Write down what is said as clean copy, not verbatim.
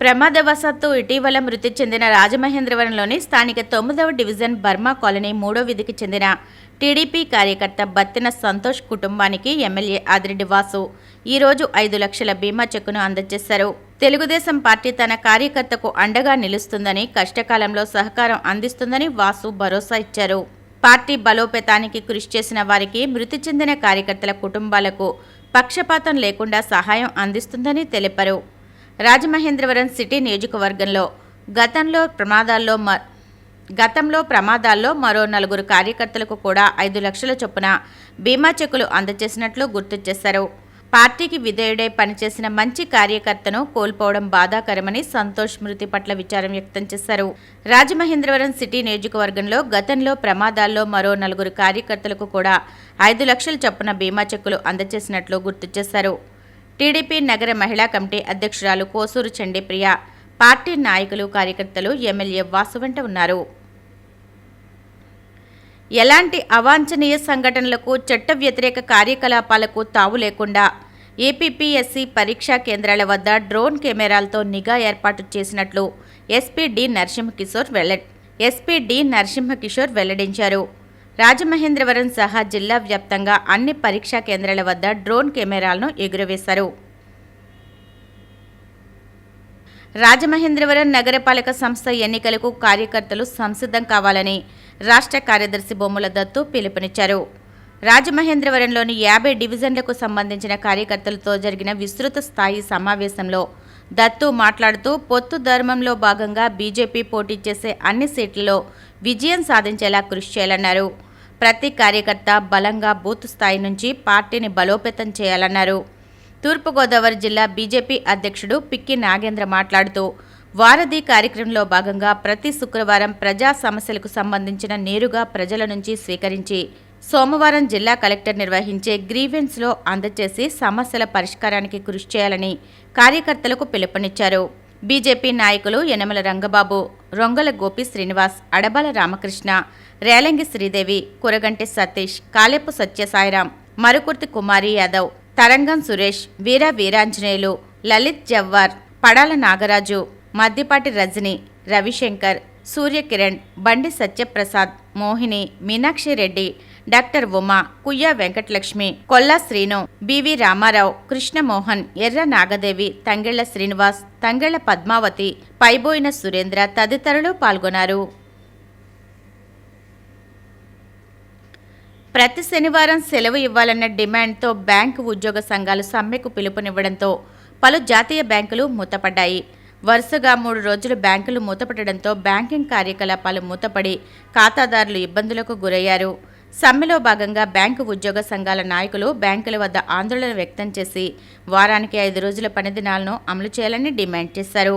ప్రమాదవశాత్తు ఇటీవల మృతి చెందిన రాజమహేంద్రవరంలోని స్థానిక 9వ డివిజన్ బర్మా కాలనీ 3వ వీధికి చెందిన టీడీపీ కార్యకర్త బత్తిన సంతోష్ కుటుంబానికి ఎమ్మెల్యే ఆదిరెడ్డి వాసు ఈరోజు 5 లక్షల బీమా చెక్కును అందజేశారు. తెలుగుదేశం పార్టీ తన కార్యకర్తకు అండగా నిలుస్తుందని, కష్టకాలంలో సహకారం అందిస్తుందని వాసు భరోసా ఇచ్చారు. పార్టీ బలోపేతానికి కృషి చేసిన వారికి, మృతి చెందిన కార్యకర్తల కుటుంబాలకు పక్షపాతం లేకుండా సహాయం అందిస్తుందని తెలిపారు. రాజమహేంద్రవరం సిటీ నియోజకవర్గంలో గతంలో ప్రమాదాల్లో మరో 4 కార్యకర్తలకు కూడా 5 లక్షల చొప్పున బీమా చెక్కులు అందజేసినట్లు గుర్తు చేశారు. పార్టీకి విధేయుడై పనిచేసిన మంచి కార్యకర్తను కోల్పోవడం బాధాకరమని సంతోష్ మృతి పట్ల విచారం వ్యక్తం చేశారు. రాజమహేంద్రవరం సిటీ నియోజకవర్గంలో గతంలో ప్రమాదాల్లో మరో 4 కార్యకర్తలకు కూడా 5 లక్షల చొప్పున బీమా చెక్కులు అందజేసినట్లు గుర్తు చేశారు. టీడీపీ నగర మహిళా కమిటీ అధ్యక్షురాలు కోసూరు చండీప్రియ, పార్టీ నాయకులు, కార్యకర్తలు ఎమ్మెల్యే వాసు వెంట ఉన్నారు. ఎలాంటి అవాంఛనీయ సంఘటనలకు, చట్ట వ్యతిరేక కార్యకలాపాలకు తావు లేకుండా ఏపీపీఎస్సీ పరీక్షా కేంద్రాల వద్ద డ్రోన్ కెమెరాలతో నిఘా ఏర్పాటు చేసినట్లు ఎస్పీ డి నరసింహకిషోర్ వెల్లడించారు. రాజమహేంద్రవరం సహా జిల్లా వ్యాప్తంగా అన్ని పరీక్షా కేంద్రాల వద్ద డ్రోన్ కెమెరాలను ఎగురవేశారు. రాజమహేంద్రవరం నగరపాలక సంస్థ ఎన్నికలకు కార్యకర్తలు సంసిద్ధం కావాలని రాష్ట్ర కార్యదర్శి బొమ్మల దత్తు పిలుపునిచ్చారు. రాజమహేంద్రవరంలోని 50 డివిజన్లకు సంబంధించిన కార్యకర్తలతో జరిగిన విస్తృత స్థాయి సమావేశంలో దత్తు మాట్లాడుతూ, పొత్తు ధర్మంలో భాగంగా బీజేపీ పోటీ చేసే అన్ని సీట్లలో విజయం సాధించేలా కృషి చేయాలన్నారు. ప్రతి కార్యకర్త బలంగా బూత్ స్థాయి నుంచి పార్టీని బలోపేతం చేయాలన్నారు. తూర్పుగోదావరి జిల్లా బీజేపీ అధ్యక్షుడు పిక్కి నాగేంద్ర మాట్లాడుతూ, వారధి కార్యక్రమంలో భాగంగా ప్రతి శుక్రవారం ప్రజా సమస్యలకు సంబంధించిన నేరుగా ప్రజల నుంచి స్వీకరించి సోమవారం జిల్లా కలెక్టర్ నిర్వహించే గ్రీవెన్స్లో అందజేసి సమస్యల పరిష్కారానికి కృషి చేయాలని కార్యకర్తలకు పిలుపునిచ్చారు. బీజేపీ నాయకులు యనమల రంగబాబు, రొంగల గోపి శ్రీనివాస్, అడబాల రామకృష్ణ, రేలంగి శ్రీదేవి, కురగంటి సతీష్, కాలేపు సత్యసాయిరాం, మరుకుర్తి కుమారి యాదవ్, తరంగం సురేష్, వీరాంజనేయులు, లలిత్ జవ్వార్, పడాల నాగరాజు, మద్దిపాటి రజని, రవిశంకర్, సూర్యకిరణ్, బండి సత్యప్రసాద్, మోహిని, మీనాక్షి రెడ్డి, డాక్టర్ ఉమా, కుయ్య వెంకటలక్ష్మి, కొల్లా శ్రీను, బివి రామారావు, కృష్ణమోహన్, ఎర్ర నాగదేవి, తంగెళ్ల శ్రీనివాస్, తంగెళ్ల పద్మావతి, పైబోయిన సురేంద్ర తదితరులు పాల్గొన్నారు. ప్రతి శనివారం సెలవు ఇవ్వాలన్న డిమాండ్తో బ్యాంకు ఉద్యోగ సంఘాలు సమ్మెకు పిలుపునివ్వడంతో పలు జాతీయ బ్యాంకులు మూతపడ్డాయి. వరుసగా 3 రోజులు బ్యాంకులు మూతపడడంతో బ్యాంకింగ్ కార్యకలాపాలు మూతపడి ఖాతాదారులు ఇబ్బందులకు గురయ్యారు. సమ్మెలో భాగంగా బ్యాంకు ఉద్యోగ సంఘాల నాయకులు బ్యాంకుల వద్ద ఆందోళన వ్యక్తం చేసి వారానికి 5 రోజుల పని దినాలను అమలు చేయాలని డిమాండ్ చేశారు.